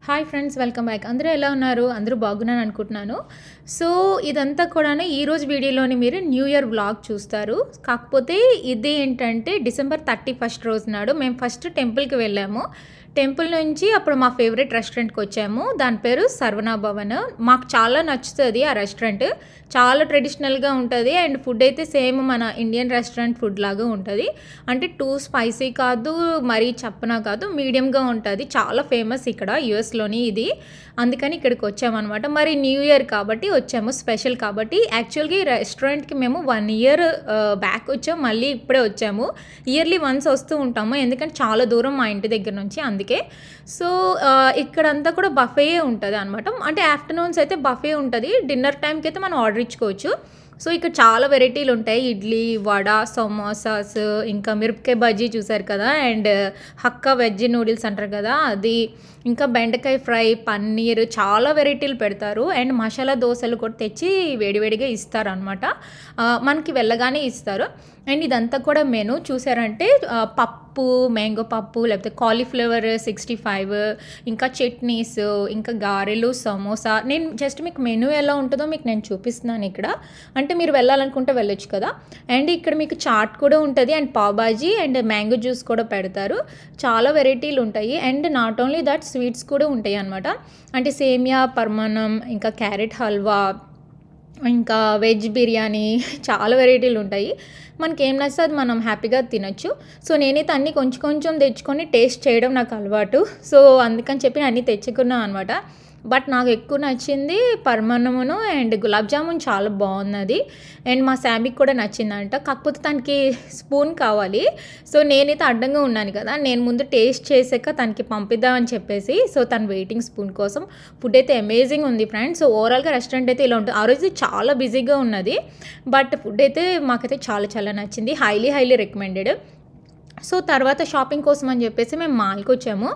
Hi friends, welcome back. అందరూ ఎలా ఉన్నారు? అందరూ బాగున్నాను అనుకుంటున్నాను. సో ఇదంతా కూడా ఈరోజు వీడియోలోని మీరు న్యూ ఇయర్ వ్లాగ్ చూస్తారు. కాకపోతే ఇది ఏంటంటే డిసెంబర్ 31 రోజు నాడు మేము ఫస్ట్ టెంపుల్కి వెళ్ళాము. టెంపుల్ నుంచి అప్పుడు మా ఫేవరెట్ రెస్టారెంట్కి వచ్చాము. దాని పేరు సర్వనా భవన్. మాకు చాలా నచ్చుతుంది ఆ రెస్టారెంట్. చాలా ట్రెడిషనల్గా ఉంటుంది అండ్ ఫుడ్ అయితే సేమ్ మన ఇండియన్ రెస్టారెంట్ ఫుడ్ లాగా ఉంటుంది. అంటే టూ స్పైసీ కాదు, మరీ చప్పనా కాదు, మీడియంగా ఉంటుంది. చాలా ఫేమస్ ఇక్కడ యూఎస్లోని ఇది. అందుకని ఇక్కడికి వచ్చామన్నమాట. మరి న్యూ ఇయర్ కాబట్టి వచ్చాము, స్పెషల్ కాబట్టి. యాక్చువల్గా ఈ రెస్టారెంట్కి మేము 1 year బ్యాక్ వచ్చాము, మళ్ళీ ఇప్పుడే వచ్చాము. ఇయర్లీ వన్స్ వస్తూ ఉంటాము, ఎందుకంటే చాలా దూరం మా ఇంటి దగ్గర నుంచి, అందుకే. సో ఇక్కడంతా కూడా బఫే ఉంటుంది అనమాట. అంటే ఆఫ్టర్నూన్స్ అయితే బఫే ఉంటుంది, డిన్నర్ టైంకి అయితే మనం ఆర్డర్ ఇచ్చుకోవచ్చు. సో ఇక్కడ చాలా వెరైటీలు ఉంటాయి. ఇడ్లీ, వడ, సమోసాస్, ఇంకా మిరపకాయ బజ్జీ చూసారు కదా, అండ్ హక్కా వెజ్ నూడిల్స్ అంటారు కదా అది, ఇంకా బెండకాయ ఫ్రై, పన్నీర్, చాలా వెరైటీలు పెడతారు. అండ్ మసాలా దోశలు కూడా తెచ్చి వేడివేడిగా ఇస్తారు అనమాట. మనకి వెళ్ళగానే ఇస్తారు. అండ్ ఇదంతా కూడా మెను చూసారంటే పప్పు, మ్యాంగో పప్పు, లేకపోతే కాలీఫ్లవర్ 65, ఇంకా చట్నీస్, ఇంకా గారెలు, సమోసా. నేను జస్ట్ మీకు మెను ఎలా ఉంటుందో మీకు నేను చూపిస్తున్నాను ఇక్కడ. అంటే మీరు వెళ్ళాలనుకుంటే వెళ్ళొచ్చు కదా. అండ్ ఇక్కడ మీకు చాట్ కూడా ఉంటుంది, and pav bhaji and mango juice కూడా పెడతారు. చాలా వెరైటీలు ఉంటాయి. And not only that, sweets కూడా ఉంటాయి అనమాట. అంటే సేమియా పరమాన్నం, ఇంకా క్యారెట్ హల్వా, ఇంకా వెజ్ బిర్యానీ, చాలా వెరైటీలు ఉంటాయి. మనకి ఏం నచ్చితే అది మనం హ్యాపీగా తినొచ్చు. సో నేనైతే అన్నీ కొంచెం కొంచెం తెచ్చుకొని టేస్ట్ చేయడం నాకు అలవాటు. సో అందుకని చెప్పి అన్నీ తెచ్చుకున్నాను అనమాట. బట్ నాకు ఎక్కువ నచ్చింది పరమాన్నమును అండ్ గులాబ్ జామున్ చాలా బాగున్నది. అండ్ మా శామికి కూడా నచ్చిందంట. కాకపోతే తనకి స్పూన్ కావాలి. సో నేనైతే అడ్డంగా ఉన్నాను కదా, నేను ముందు టేస్ట్ చేసాక తనకి పంపిద్దామని చెప్పేసి, సో తను వెయిటింగ్ స్పూన్ కోసం. ఫుడ్ అయితే అమేజింగ్ ఉంది ఫ్రెండ్స్. సో ఓవరాల్గా రెస్టారెంట్ అయితే ఇలా ఉంటుంది. ఆ రోజు చాలా బిజీగా ఉన్నది, బట్ ఫుడ్ అయితే మాకైతే చాలా చాలా నచ్చింది. Highly recommended. సో తర్వాత షాపింగ్ కోసం అని చెప్పేసి మేము మాల్కి వచ్చాము.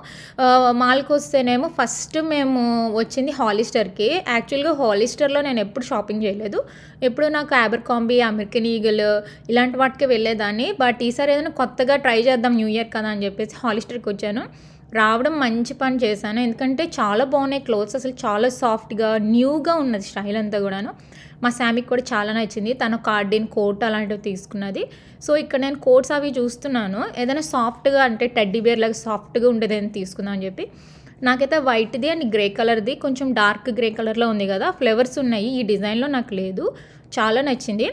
మాల్కి వస్తేనేమో ఫస్ట్ మేము వచ్చింది హాలిస్టర్కి. యాక్చువల్గా హాలిస్టర్లో నేను ఎప్పుడు షాపింగ్ చేయలేదు. ఎప్పుడు నాకు అబర్కాంబీ, అమెరికన్ ఈగల్ ఇలాంటి వాటికి వెళ్ళేదాన్ని. బట్ ఈసారి ఏదైనా కొత్తగా ట్రై చేద్దాం న్యూ ఇయర్ కదా అని చెప్పేసి హాలిస్టర్కి వచ్చాను. రావడం మంచి పని చేశాను, ఎందుకంటే చాలా బాగున్నాయి క్లోత్స్. అసలు చాలా సాఫ్ట్గా న్యూగా ఉన్నది స్టైల్ అంతా కూడాను. మా శామికి కూడా చాలా నచ్చింది. తను కార్డిన్ కోట్ అలాంటివి తీసుకున్నది. సో ఇక్కడ నేను కోట్స్ అవి చూస్తున్నాను, ఏదైనా సాఫ్ట్గా అంటే టెడ్డీ బేర్ లాగా సాఫ్ట్గా ఉండేది ఏదైనా తీసుకుందాం అని చెప్పి. నాకైతే వైట్ది అండ్ గ్రే కలర్ది, కొంచెం డార్క్ గ్రే కలర్లో ఉంది కదా, ఫ్లవర్స్ ఉన్నాయి. ఈ డిజైన్లో నాకు లేదు, చాలా నచ్చింది,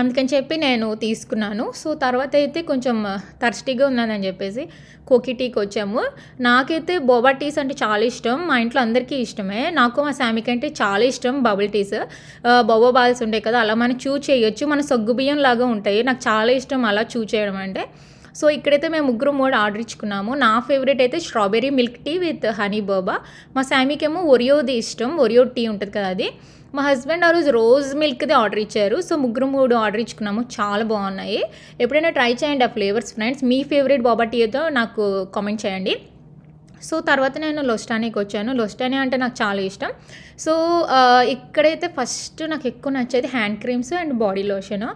అందుకని చెప్పి నేను తీసుకున్నాను. సో తర్వాత అయితే కొంచెం థర్స్టీగా ఉన్నదని చెప్పేసి కోకీ టీకి వచ్చాము. నాకైతే బోబా టీస్ అంటే చాలా ఇష్టం, మా ఇంట్లో అందరికీ ఇష్టమే. నాకు మా శామికి అంటే చాలా ఇష్టం బబుల్ టీస్. బొబో బాల్స్ ఉంటాయి కదా, అలా మనం చూ చేయొచ్చు, మన సగ్గు బియ్యం లాగా ఉంటాయి. నాకు చాలా ఇష్టం అలా చూ చేయడం అంటే. సో ఇక్కడైతే మేము 3 ఆర్డర్ ఇచ్చుకున్నాము. నా ఫేవరెట్ అయితే strawberry milk tea with honey boba. మా శామికేమో ఒరియోది ఇష్టం, ఒరియో టీ ఉంటుంది కదా అది. మా హస్బెండ్ ఆ రోజు రోజ్ మిల్క్ది ఆర్డర్ ఇచ్చారు. సో 3 ఆర్డర్ ఇచ్చుకున్నాము, చాలా బాగున్నాయి. ఎప్పుడైనా ట్రై చేయండి ఆ ఫ్లేవర్స్ ఫ్రెండ్స్. మీ ఫేవరెట్ బాబా టీతో నాకు కామెంట్ చేయండి. సో తర్వాత నేను లొస్టానీకి వచ్చాను. లొస్టానీ అంటే నాకు చాలా ఇష్టం. సో ఇక్కడైతే ఫస్ట్ నాకు ఎక్కువ నచ్చేది hand creams and body lotion.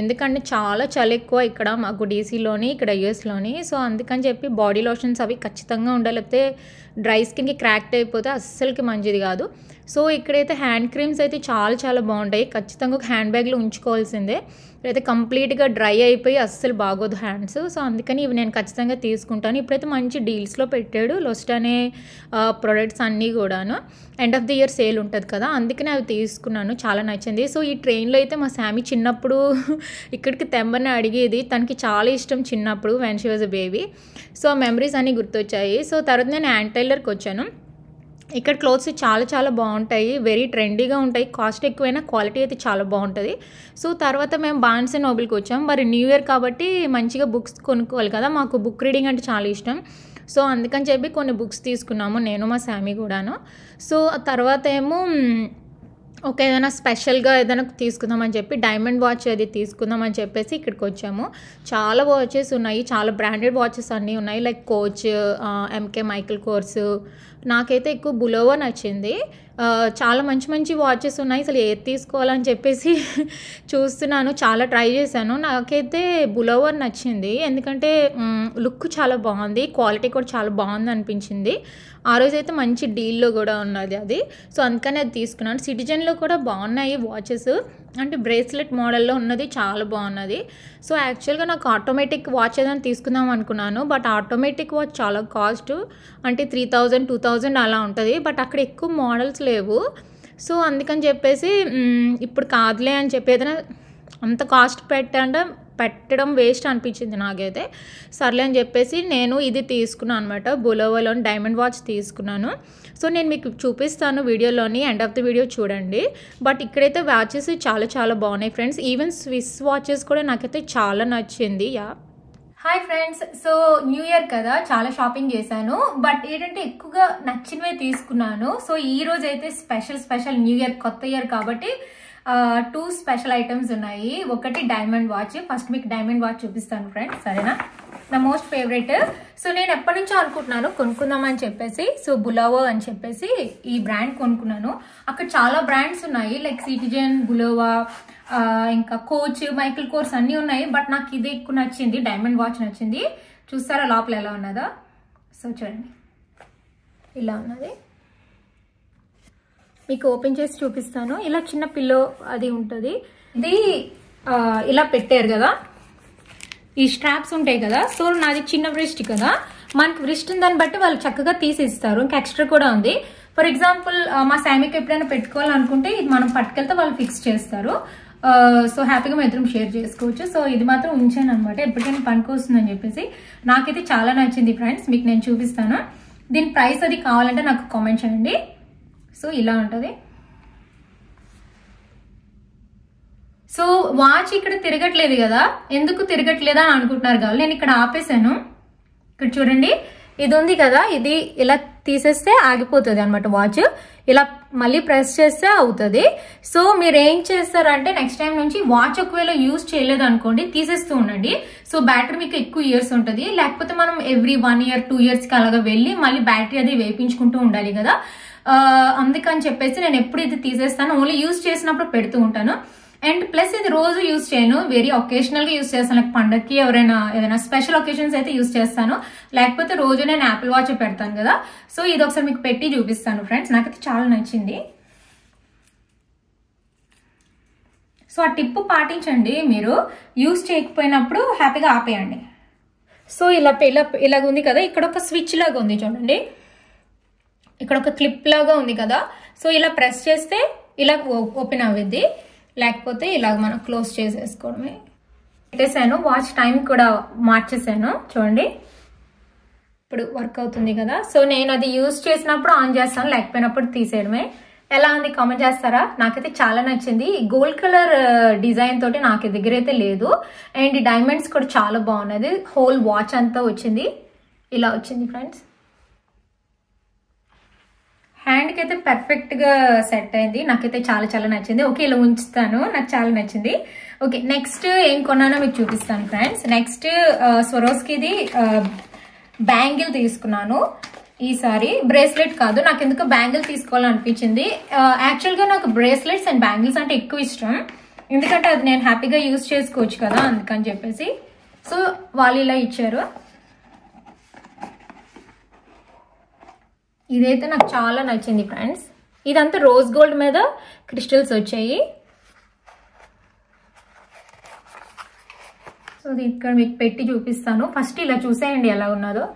ఎందుకంటే చాలా చలి ఎక్కువ ఇక్కడ మాకు డీసీలోని, ఇక్కడ యూఎస్లోని. సో అందుకని చెప్పి బాడీ లోషన్స్ అవి ఖచ్చితంగా ఉండాలి, లేకపోతే డ్రై స్కిన్కి క్రాక్ట్ అయిపోతే అస్సలకి మంచిది కాదు. సో ఇక్కడైతే హ్యాండ్ క్రీమ్స్ అయితే చాలా చాలా బాగుంటాయి. ఖచ్చితంగా ఒక హ్యాండ్ బ్యాగ్లో ఉంచుకోవాల్సిందే, అయితే కంప్లీట్గా డ్రై అయిపోయి అస్సలు బాగోదు హ్యాండ్స్. సో అందుకని ఇవి నేను ఖచ్చితంగా తీసుకుంటాను. ఇప్పుడైతే మంచి డీల్స్లో పెట్టాడు లొస్టానే ప్రొడక్ట్స్ అన్నీ కూడాను. End of the year sale ఉంటుంది కదా, అందుకని అవి తీసుకున్నాను, చాలా నచ్చింది. సో ఈ ట్రైన్లో అయితే మా శామి చిన్నప్పుడు ఇక్కడికి తెమ్మని అడిగేది. తనకి చాలా ఇష్టం చిన్నప్పుడు, when she was a baby. So ఆ మెమరీస్ అన్నీ గుర్తొచ్చాయి. సో తర్వాత నేను యాండ్ టైలర్కి వచ్చాను. ఇక్కడ క్లోత్స్ చాలా చాలా బాగుంటాయి, వెరీ ట్రెండీగా ఉంటాయి. కాస్ట్ ఎక్కువైనా క్వాలిటీ అయితే చాలా బాగుంటుంది. సో తర్వాత మేము బార్న్స్ అండ్ నోబెల్కి వచ్చాం. మరి న్యూ ఇయర్ కాబట్టి మంచిగా బుక్స్ కొనుక్కోవాలి కదా, మాకు బుక్ రీడింగ్ అంటే చాలా ఇష్టం. సో అందుకని చెప్పి కొన్ని బుక్స్ తీసుకున్నాము, నేను మా శామి కూడాను. సో తర్వాత ఏమో ఏదైనా స్పెషల్గా ఏదైనా తీసుకుందామని చెప్పి డైమండ్ వాచ్ అది తీసుకుందామని చెప్పేసి ఇక్కడికి వచ్చాము. చాలా వాచెస్ ఉన్నాయి, చాలా బ్రాండెడ్ వాచెస్ అన్నీ ఉన్నాయి, like Coach, MK Michael Kors, నాకైతే ఎక్కువ బులోవా నచ్చింది. చాలా మంచి మంచి వాచెస్ ఉన్నాయి. అసలు ఏది తీసుకోవాలని చెప్పేసి చూస్తున్నాను, చాలా ట్రై చేశాను. నాకైతే బులోవా నచ్చింది, ఎందుకంటే లుక్ చాలా బాగుంది, క్వాలిటీ కూడా చాలా బాగుంది అనిపించింది. ఆ రోజైతే మంచి డీల్లో కూడా ఉన్నది అది. సో అందుకని అది తీసుకున్నాను. సిటిజన్లో కూడా బాగున్నాయి వాచెస్, అంటే బ్రేస్లెట్ మోడల్లో ఉన్నది చాలా బాగున్నది. సో యాక్చువల్గా నాకు ఆటోమేటిక్ వాచ్ ఏదైనా తీసుకుందాం అనుకున్నాను, బట్ ఆటోమేటిక్ వాచ్ చాలా కాస్ట్, అంటే 3000 2000 అలా ఉంటుంది. బట్ అక్కడ ఎక్కువ మోడల్స్ లేవు. సో అందుకని చెప్పేసి ఇప్పుడు కాదులే అని చెప్పి, ఏదైనా అంత కాస్ట్ పెట్టడం వేస్ట్ అనిపించింది నాకైతే. సర్లే అని చెప్పేసి నేను ఇది తీసుకున్నాను అనమాట, బులోవాలోని డైమండ్ వాచ్ తీసుకున్నాను. సో నేను మీకు చూపిస్తాను వీడియోలోని, ఎండ్ ఆఫ్ ది వీడియో చూడండి. బట్ ఇక్కడైతే వాచెస్ చాలా చాలా బాగున్నాయి ఫ్రెండ్స్. ఈవెన్ స్విస్ వాచెస్ కూడా నాకైతే చాలా నచ్చింది. Hi friends, so new year కదా, చాలా షాపింగ్ చేశాను. బట్ ఏంటంటే ఎక్కువగా నచ్చినవే తీసుకున్నాను. సో ఈ రోజు అయితే స్పెషల్ న్యూ ఇయర్, కొత్త ఇయర్ కాబట్టి 2 స్పెషల్ ఐటమ్స్ ఉన్నాయి. ఒకటి డైమండ్ వాచ్. ఫస్ట్ మీకు డైమండ్ వాచ్ చూపిస్తాను ఫ్రెండ్స్, సరేనా? నా మోస్ట్ ఫేవరెట్. సో నేను ఎప్పటి నుంచో అనుకుంటున్నాను కొనుక్కుందామని చెప్పేసి. సో బులోవా అని చెప్పేసి ఈ బ్రాండ్ కొనుక్కున్నాను. అక్కడ చాలా బ్రాండ్స్ ఉన్నాయి, లైక్ సిటిజన్, బులోవా, ఇంకా కోచ్, మైకిల్ కోర్స్ అన్నీ ఉన్నాయి. బట్ నాకు ఇది ఎక్కువ నచ్చింది, డైమండ్ వాచ్ నచ్చింది. చూస్తారా లోపల ఎలా ఉన్నదో? సో చూడండి, ఇలా ఉన్నది. మీకు ఓపెన్ చేసి చూపిస్తాను. ఇలా చిన్న పిల్లో అది ఉంటుంది. ఇది ఇలా పెట్టారు కదా, ఈ స్ట్రాప్స్ ఉంటాయి కదా. సో నాది చిన్న వ్రిస్ట్ కదా, మనకి వ్రిస్ట్ దాన్ని బట్టి వాళ్ళు చక్కగా తీసి ఇస్తారు. ఇంకా ఎక్స్ట్రా కూడా ఉంది. ఫర్ ఎగ్జాంపుల్ మా శామీకి ఎప్పుడైనా పెట్టుకోవాలనుకుంటే ఇది మనం పట్టుకెళ్తే వాళ్ళు ఫిక్స్ చేస్తారు. సో హ్యాపీగా మేము ఇద్దరం షేర్ చేసుకోవచ్చు. సో ఇది మాత్రం ఉంచాను అనమాట, ఎప్పటికైనా పనికొస్తుందని చెప్పేసి. నాకైతే చాలా నచ్చింది ఫ్రెండ్స్, మీకు నేను చూపిస్తాను. దీని ప్రైస్ అది కావాలంటే నాకు కామెంట్ చేయండి. సో ఇలా ఉంటుంది. సో వాచ్ ఇక్కడ తిరగట్లేదు కదా, ఎందుకు తిరగట్లేదా అని అనుకుంటున్నారు కదా. నేను ఇక్కడ ఆపేసాను. ఇక్కడ చూడండి, ఇది ఉంది కదా, ఇది ఇలా తీసేస్తే ఆగిపోతుంది అనమాట వాచ్. ఇలా మళ్ళీ ప్రెస్ చేస్తే అవుతుంది. సో మీరు ఏం చేస్తారంటే నెక్స్ట్ టైం నుంచి వాచ్ ఒకవేళ యూజ్ చేయలేదు అనుకోండి, తీసేస్తూ ఉండండి. సో బ్యాటరీ మీకు ఎక్కువ ఇయర్స్ ఉంటుంది. లేకపోతే మనం ఎవ్రీ 1 year 2 yearsకి అలాగా వెళ్ళి మళ్ళీ బ్యాటరీ అది వేయించుకుంటూ ఉండాలి కదా. అందుకని చెప్పేసి నేను ఎప్పుడు ఇది తీసేస్తాను, ఓన్లీ యూజ్ చేసినప్పుడు పెడుతూ ఉంటాను. అండ్ ప్లస్ ఇది రోజు యూజ్ చేయను, వెరీ ఒకేషనల్ గా యూజ్ చేస్తాను. లైక్ పండగకి ఎవరైనా ఏదైనా స్పెషల్ ఒకేషన్స్ అయితే యూజ్ చేస్తాను, లేకపోతే రోజు నేను యాపిల్ వాచ్ పెడతాను కదా. సో ఇది ఒకసారి మీకు పెట్టి చూపిస్తాను ఫ్రెండ్స్, నాకైతే చాలా నచ్చింది. సో ఆ టిప్ పాటించండి, మీరు యూజ్ చేయకపోయినప్పుడు హ్యాపీగా ఆపేయండి. సో ఇలాగ ఉంది కదా, ఇక్కడ ఒక స్విచ్ లాగా ఉంది చూడండి, ఇక్కడ ఒక క్లిప్ లాగా ఉంది కదా. సో ఇలా ప్రెస్ చేస్తే ఇలా ఓపెన్ అవ్వద్ది, లేకపోతే ఇలాగ మనం క్లోజ్ చేసేసుకోవడమే. పెట్టేసాను, వాచ్ టైం కూడా మార్చేసాను చూడండి, ఇప్పుడు వర్క్ అవుతుంది కదా. సో నేను అది యూజ్ చేసినప్పుడు ఆన్ చేస్తాను, లేకపోయినప్పుడు తీసేయడమే. ఎలా ఉంది కామెంట్ చేస్తారా? నాకైతే చాలా నచ్చింది. గోల్డ్ కలర్ డిజైన్ తోటి నాకు దగ్గర అయితే లేదు. అండ్ ఈ డైమండ్స్ కూడా చాలా బాగున్నది. హోల్ వాచ్ అంతా వచ్చింది, ఇలా వచ్చింది ఫ్రెండ్స్. హ్యాండ్కి అయితే పర్ఫెక్ట్గా సెట్ అయింది, నాకైతే చాలా చాలా నచ్చింది. ఓకే, ఇలా ఉంచుతాను, నాకు చాలా నచ్చింది. ఓకే, నెక్స్ట్ ఏం కొన్నానో మీకు చూపిస్తాను ఫ్రెండ్స్. నెక్స్ట్ స్వరోస్కిది బ్యాంగిల్ తీసుకున్నాను. ఈసారి బ్రేస్లెట్ కాదు, నాకు ఎందుకు బ్యాంగిల్ తీసుకోవాలనిపించింది. యాక్చువల్గా నాకు బ్రేస్లెట్స్ అండ్ బ్యాంగిల్స్ అంటే ఎక్కువ ఇష్టం, ఎందుకంటే అది నేను హ్యాపీగా యూజ్ చేసుకోవచ్చు కదా, అందుకని చెప్పేసి. సో వాళ్ళు ఇలా ఇచ్చారు. ఇదైతే నాకు చాలా నచ్చింది ఫ్రెండ్స్. ఇదంతా రోజ్ గోల్డ్ మీద క్రిస్టల్స్ వచ్చాయి. సో ఇది ఇక్కడ మీకు పెట్టి చూపిస్తాను. ఫస్ట్ ఇలా చూసేయండి ఎలా ఉన్నదో.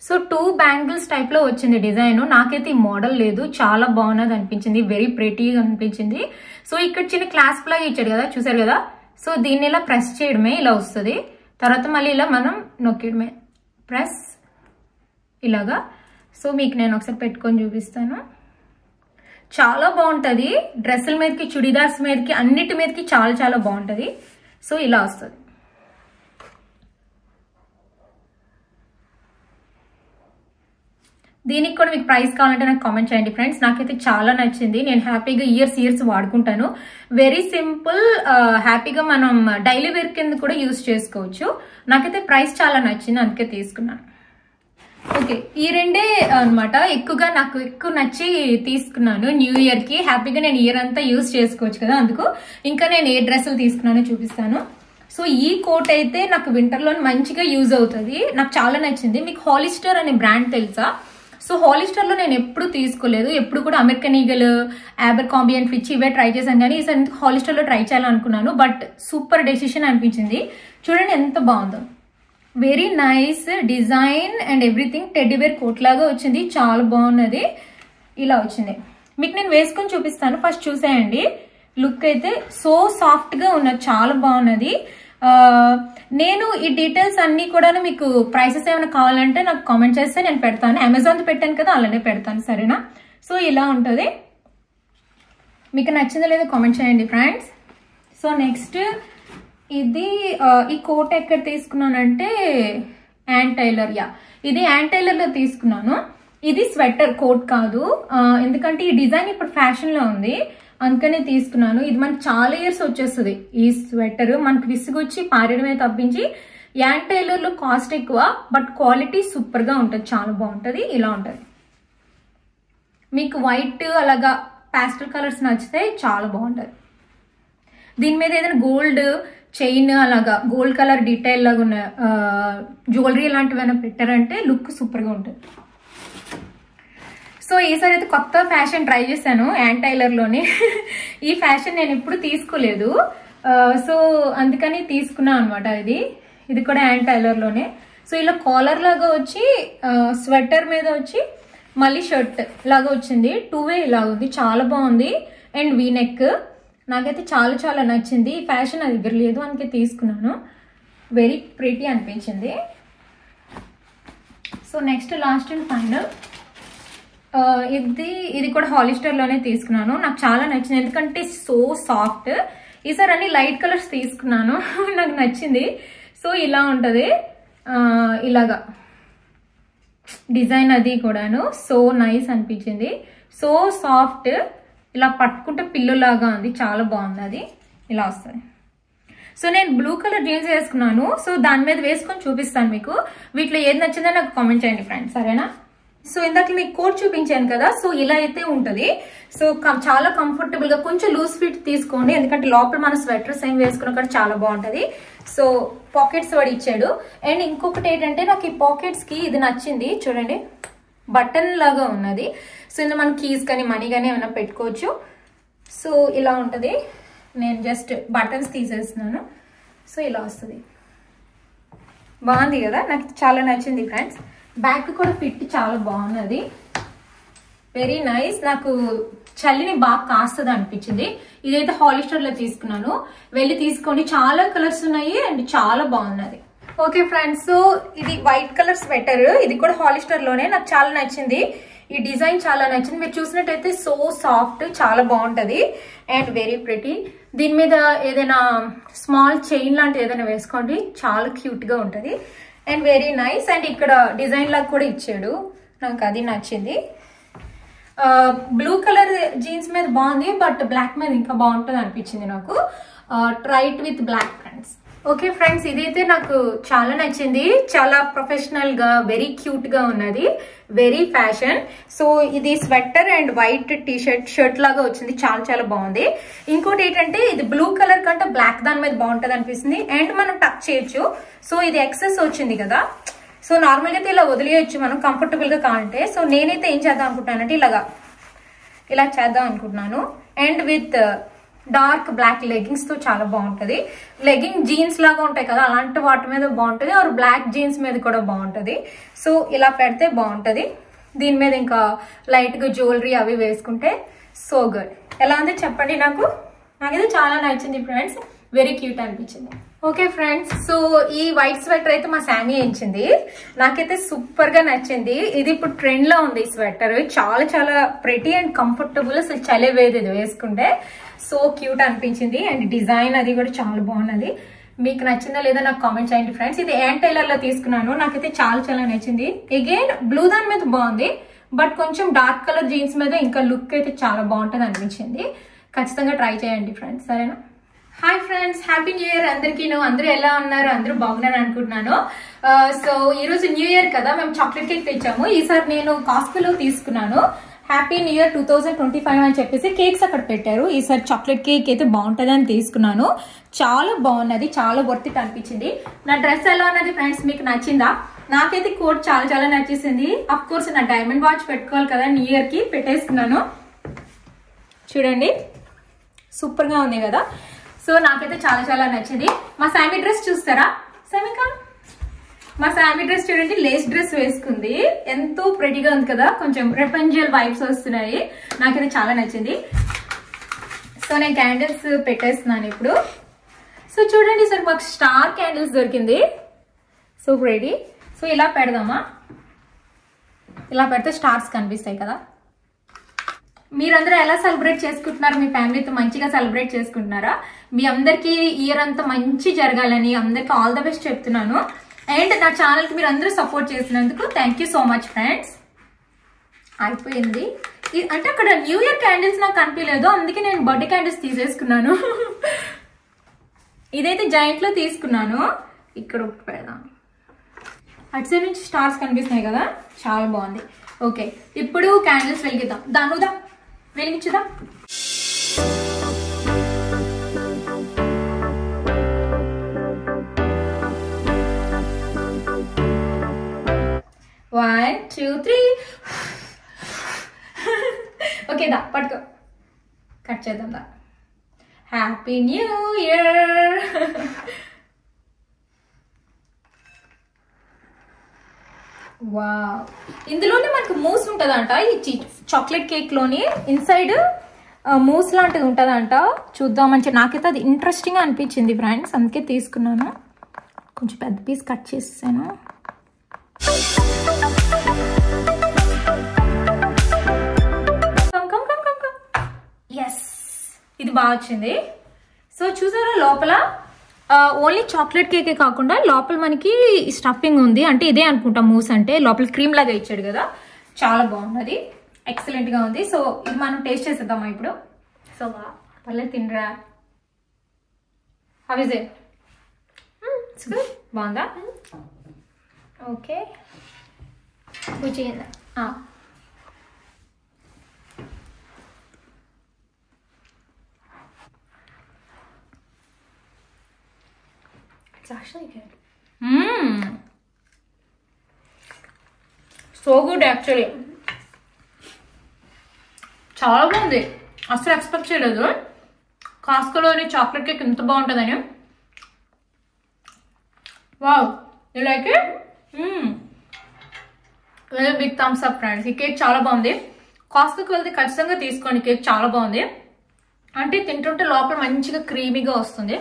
సో 2 బ్యాంగిల్స్ టైప్ లో వచ్చింది డిజైన్. నాకైతే ఈ మోడల్ లేదు, చాలా బాగున్నది అనిపించింది, వెరీ ప్రెటీగా అనిపించింది. సో ఇక్కడ చిన్న క్లాస్ప్ లాగా ఇచ్చాడు కదా, చూసారు కదా. సో దీన్ని ఇలా ప్రెస్ చేయడమే, ఇలా వస్తుంది. తర్వాత మళ్ళీ ఇలా మనం నొక్కడమే, ప్రెస్ ఇలాగా. సో మీకు నేను ఒకసారి పెట్టుకొని చూపిస్తాను. చాలా బాగుంటుంది, డ్రెస్సుల మీదకి, చుడిదార్స్ మీదకి, అన్నిటి మీదకి చాలా చాలా బాగుంటుంది. సో ఇలా వస్తుంది. దీనికి కూడా మీకు ప్రైస్ కావాలంటే నాకు కామెంట్ చేయండి ఫ్రెండ్స్. నాకైతే చాలా నచ్చింది, నేను హ్యాపీగా ఇయర్స్ వాడుకుంటాను. వెరీ సింపుల్, హ్యాపీగా మనం డైలీ వేర్ కింద కూడా యూజ్ చేసుకోవచ్చు. నాకైతే ప్రైస్ చాలా నచ్చింది, అందుకే తీసుకున్నాను. ఓకే, ఈ రెండే అనమాట ఎక్కువగా నాకు ఎక్కువ నచ్చి తీసుకున్నాను. న్యూ ఇయర్ కి హ్యాపీగా నేను ఇయర్ అంతా యూజ్ చేసుకోవచ్చు కదా, అందుకు ఇంకా నేను ఏ డ్రెస్సులు తీసుకున్నానో చూపిస్తాను. సో ఈ కోట్ అయితే నాకు వింటర్ లో మంచిగా యూజ్ అవుతుంది, నాకు చాలా నచ్చింది. మీకు హాలిస్టర్ అనే బ్రాండ్ తెలుసా? సో హాలిస్టర్ లో నేను ఎప్పుడు తీసుకోలేదు, ఎప్పుడు కూడా అమెరికన్ ఈగల్, అబర్కాంబీ అండ్ ఫిచ్ ఇవే ట్రై చేశాను, కానీ ఈసారి హాలిస్టర్ లో ట్రై చేయాలనుకున్నాను. బట్ సూపర్ డెసిషన్ అనిపించింది. చూడండి ఎంత బాగుందో, very nice design and everything. Teddy bear coat లాగా వచ్చింది, చాలా బాగున్నది. ఇలా వచ్చింది, మీకు నేను వేసుకొని చూపిస్తాను. ఫస్ట్ చూసేయండి, లుక్ అయితే సో సాఫ్ట్ గా ఉన్నది, చాలా బాగున్నది. నేను ఈ డీటెయిల్స్ అన్ని కూడా మీకు ప్రైసెస్ ఏమైనా కావాలంటే నాకు కామెంట్ చేస్తే నేను పెడతాను. అమెజాన్ పెట్టాను కదా, అలానే పెడతాను, సరేనా? సో ఇలా ఉంటుంది, మీకు నచ్చిందో లేదో కామెంట్ చేయండి ఫ్రెండ్స్. సో నెక్స్ట్ ఇది ఈ కోట్ ఎక్కడ తీసుకున్నానంటే యాండ్ టైలర్, ఇది యాండ్ టైలర్ లో తీసుకున్నాను. ఇది స్వెటర్ కోట్ కాదు, ఎందుకంటే ఈ డిజైన్ ఇప్పుడు ఫ్యాషన్ లో ఉంది, అందుకనే తీసుకున్నాను. ఇది మనకి చాలా ఇయర్స్ వచ్చేస్తుంది ఈ స్వెటర్, మనకి విసుగొచ్చి పారేయడమే తప్పించి. యాండ్ టైలర్ లో కాస్ట్ ఎక్కువ, బట్ క్వాలిటీ సూపర్ గా ఉంటుంది, చాలా బాగుంటది. ఇలా ఉంటది, మీకు వైట్ అలాగా పాస్టల్ కలర్స్ నచ్చితే చాలా బాగుంటది. దీని మీద ఏదైనా గోల్డ్ చైన్ అలాగా గోల్డ్ కలర్ డీటెయిల్ లాగా ఉన్న జ్యువెలరీ లాంటివి ఏమైనా పెట్టారంటే లుక్ సూపర్ గా ఉంటుంది. సో ఈసారి అయితే కొత్త ఫ్యాషన్ ట్రై చేశాను యాండ్ టైలర్ లోని. ఈ ఫ్యాషన్ నేను ఎప్పుడు తీసుకోలేదు, సో అందుకని తీసుకున్నా అనమాట. ఇది కూడా యాండ్ టైలర్ లోనే. సో ఇలా కాలర్ లాగా వచ్చి స్వెటర్ మీద వచ్చి మళ్ళీ షర్ట్ లాగా వచ్చింది, 2 వే ఇలా ఉంది, చాలా బాగుంది. అండ్ వీ నెక్ నాకైతే చాలా చాలా నచ్చింది. ఈ ఫ్యాషన్ నా దగ్గర లేదు, అందుకే తీసుకున్నాను. వెరీ ప్రిటీ అనిపించింది. So next last and final ఇది కూడా హాలిస్టర్ లోనే తీసుకున్నాను, నాకు చాలా నచ్చింది, ఎందుకంటే సో సాఫ్ట్. ఈసారి అన్ని లైట్ కలర్స్ తీసుకున్నాను, నాకు నచ్చింది. సో ఇలా ఉంటది, ఇలాగా డిజైన్ అది కూడాను సో నైస్ అనిపించింది. సో సాఫ్ట్, ఇలా పట్టుకుంటే పిల్లో లాగా ఉంది, చాలా బాగుంది. అది ఇలా వస్తుంది. సో నేను బ్లూ కలర్ జీన్స్ వేసుకున్నాను, సో దాని మీద వేసుకొని చూపిస్తాను మీకు. వీటిలో ఏది నచ్చిందో నాకు కామెంట్ చేయండి ఫ్రెండ్స్, సరేనా? సో ఇందాక మీకు కోట్ చూపించాను కదా, సో ఇలా అయితే ఉంటది. సో చాలా కంఫర్టబుల్ గా, కొంచెం లూజ్ ఫిట్ తీసుకోండి, ఎందుకంటే లోపల మన స్వెటర్స్ ఏం వేసుకున్నా కూడా చాలా బాగుంటది. సో పాకెట్స్ వాడు ఇచ్చాడు. అండ్ ఇంకొకటి ఏంటంటే నాకు ఈ పాకెట్స్ కి ఇది నచ్చింది, చూడండి బటన్ లాగా ఉన్నది. సో ఇందులో మనం కీస్ కానీ మనీ కానీ ఏమైనా పెట్టుకోవచ్చు. సో ఇలా ఉంటది, నేను జస్ట్ బటన్స్ తీసేస్తున్నాను. సో ఇలా వస్తుంది, బాగుంది కదా, నాకు చాలా నచ్చింది ఫ్రెండ్స్. బ్యాక్ కూడా ఫిట్ చాలా బాగున్నది, వెరీ నైస్. నాకు చల్లిని బాగా కాస్తుంది అనిపించింది. ఇదైతే హాలిస్టర్ లో తీసుకున్నాను, వెళ్ళి తీసుకోండి, చాలా కలర్స్ ఉన్నాయి అండ్ చాలా బాగున్నది. ఓకే ఫ్రెండ్స్, సో ఇది వైట్ కలర్ స్వెటర్, ఇది కూడా హాలిస్టర్ లోనే, నాకు చాలా నచ్చింది. ఈ డిజైన్ చాలా నచ్చింది. మీరు చూసినట్టయితే సో సాఫ్ట్, చాలా బాగుంటది అండ్ వెరీ ప్రిటీ. దీని మీద ఏదైనా స్మాల్ చైన్ లాంటి ఏదైనా వేసుకోండి, చాలా క్యూట్ గా ఉంటది అండ్ వెరీ నైస్. అండ్ ఇక్కడ డిజైన్ లాగా కూడా ఇచ్చాడు, నాకు అది నచ్చింది. బ్లూ కలర్ జీన్స్ మీద బాగుంది, బట్ బ్లాక్ మీద ఇంకా బాగుంటుంది అనిపించింది నాకు. Tried with black friends. Okay friends, ఇదైతే నాకు చాలా నచ్చింది, చాలా ప్రొఫెషనల్ గా వెరీ క్యూట్ గా ఉన్నది, వెరీ ఫ్యాషన్. సో ఇది sweater and white T shirt లాగా వచ్చింది, చాలా చాలా బాగుంది. ఇంకోటి ఏంటంటే ఇది బ్లూ కలర్ కంటే బ్లాక్ దాని మీద బాగుంటది అనిపిస్తుంది అండ్ మనం టక్ చేయొచ్చు. సో ఇది ఎక్సెస్ వచ్చింది కదా, సో నార్మల్ గా అయితే ఇలా వదిలేయచ్చు మనం కంఫర్టబుల్ గా కావాలంటే. సో నేనైతే ఏం చేద్దాం అనుకుంటున్నానంటే ఇలా చేద్దాం అనుకుంటున్నాను. And with dark black leggings తో చాలా బాగుంటది. లెగ్గింగ్ జీన్స్ లాగా ఉంటాయి కదా, అలాంటి వాటి మీద బాగుంటది, ఆర్ బ్లాక్ జీన్స్ మీద కూడా బాగుంటది. సో ఇలా పెడితే బాగుంటది. దీని మీద ఇంకా లైట్ గా జ్యువెలరీ అవి వేసుకుంటే సో గుడ్. ఎలా ఉంది చెప్పండి, నాకైతే చాలా నచ్చింది ఫ్రెండ్స్, వెరీ క్యూట్ అనిపించింది. ఓకే ఫ్రెండ్స్, సో ఈ వైట్ స్వెటర్ అయితే మా శామీ వేయించింది, నాకైతే సూపర్ గా నచ్చింది. ఇది ఇప్పుడు ట్రెండ్ లో ఉంది ఈ స్వెటర్, చాలా చాలా ప్రెటీ అండ్ కంఫర్టబుల్, అసలు చలే వేది ఇది వేసుకుంటే. సో క్యూట్ అనిపించింది అండ్ డిజైన్ అది కూడా చాలా బాగున్నది. మీకు నచ్చిందా లేదా నాకు కామెంట్ చేయండి ఫ్రెండ్స్. ఇది యాండ్ టైలర్ లో తీసుకున్నాను, నాకైతే చాలా చాలా నచ్చింది. అగైన్ బ్లూ దాని మీద బాగుంది, బట్ కొంచెం డార్క్ కలర్ జీన్స్ మీద ఇంకా లుక్ అయితే చాలా బాగుంటుంది అనిపించింది. ఖచ్చితంగా ట్రై చేయండి ఫ్రెండ్స్, సరేనా? Hi friends, happy new year అందరికీ. అందరూ ఎలా ఉన్నారు? అందరూ బాగున్నారు అనుకుంటున్నాను. సో ఈ రోజు న్యూ ఇయర్ కదా, మేము చాక్లెట్ కేక్ తెచ్చాము. ఈసారి నేను కాస్కోలో తీసుకున్నాను. హ్యాపీ న్యూ ఇయర్ 2025 అని చెప్పేసి కేక్స్ అక్కడ పెట్టారు. ఈసారి చాక్లెట్ కేక్ అయితే బాగుంటుంది అని తీసుకున్నాను. చాలా బాగున్నది, చాలా వర్త్ ఇట్ అనిపించింది. నా డ్రెస్ ఎలా ఉన్నది ఫ్రెండ్స్, మీకు నచ్చిందా? నాకైతే కోట్ చాలా చాలా నచ్చేసింది. అఫ్ కోర్స్ నా డైమండ్ వాచ్ పెట్టుకోవాలి కదా, న్యూ ఇయర్ కి పెట్టేసుకున్నాను. చూడండి, సూపర్ గా ఉంది కదా. సో నాకైతే చాలా చాలా నచ్చింది. మా శామీ డ్రెస్ చూస్తారా? శామిక, మా శామీ డ్రెస్ చూడండి, లేస్ డ్రెస్ వేసుకుంది. ఎంతో ప్రెటీగా ఉంది కదా, కొంచెం రెపెంజియల్ వైబ్స్ వస్తున్నాయి. నాకైతే చాలా నచ్చింది. సో నేను క్యాండిల్స్ పెట్టేస్తున్నాను ఇప్పుడు. సో చూడండి సార్, మాకు స్టార్ క్యాండిల్స్ దొరికింది. So ready. సో ఇలా పెడదామా? ఇలా పెడితే స్టార్స్ కనిపిస్తాయి కదా. మీరందరూ ఎలా సెలబ్రేట్ చేసుకుంటున్నారు? మీ ఫ్యామిలీతో మంచిగా సెలబ్రేట్ చేసుకుంటున్నారా? మీ అందరికీ ఇయర్ అంతా మంచి జరగాలని అందరికి ఆల్ ద బెస్ట్ చెప్తున్నాను. అండ్ నా ఛానల్కి మీరు అందరూ సపోర్ట్ చేసినందుకు thank you so much friends. అయిపోయింది అంటే అక్కడ న్యూ ఇయర్ క్యాండిల్స్ నాకు కనిపించలేదు, అందుకే నేను బర్త్డే క్యాండిల్స్ తీసేసుకున్నాను. ఇదైతే జాయింట్ లో తీసుకున్నాను. ఇక్కడ ఒకటి పెడదాం. అటు సైడ్ నుంచి స్టార్స్ కనిపిస్తున్నాయి కదా, చాలా బాగుంది. ఓకే, ఇప్పుడు క్యాండిల్స్ వెలిగిద్దాం. దానుదా వెలిగించుదా. One, two, three. ఓకే దా, పట్టుకో. కట్ చేద్దాం దా. Happy new year. వావ్, ఇందులోనే మనకు మూస్ ఉంటుందంట. ఈ చాక్లెట్ కేక్ లోని ఇన్సైడ్ మూస్ లాంటిది ఉంటుందంట. చూద్దామని నాకైతే అది ఇంట్రెస్టింగ్ అనిపించింది ఫ్రెండ్స్, అందుకే తీసుకున్నాను. కొంచెం పెద్ద పీస్ కట్ చేసాను. ఎస్, ఇది బాగా వచ్చింది. సో చూసారా, లోపల ఓన్లీ చాక్లెట్ కేకే కాకుండా లోపల మనకి స్టఫింగ్ ఉంది. అంటే ఇదే అనుకుంటా మూస్ అంటే, లోపల క్రీమ్ లాగా ఇచ్చాడు కదా. చాలా బాగున్నది, ఎక్సలెంట్ గా ఉంది. సో ఇది మనం టేస్ట్ చేసేద్దామా ఇప్పుడు? సో పల్లె తినరా? How is it? It's good. బాగుందా? Okay, కూర్చేయండి. It's actually good. So good actually. చాలా బాగుంది. అసలు ఎక్స్పెక్ట్ చేయలేదు కాస్కోలోని చాక్లెట్ కేక్ ఇంత బాగుంటుందని. Wow, you like it? Very big thumbs up friends. ఈ కేక్ చాలా బాగుంది. కాస్కోకి వెళ్తే ఖచ్చితంగా తీసుకోండి, కేక్ చాలా బాగుంది. అంటే తింటుంటే లోపల మంచిగా క్రీమీగా వస్తుంది.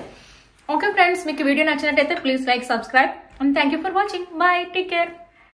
ఓకే ఫ్రెండ్స్, మీకు వీడియో నచ్చినట్టయితే please like, subscribe and thank you for watching. Bye, take care.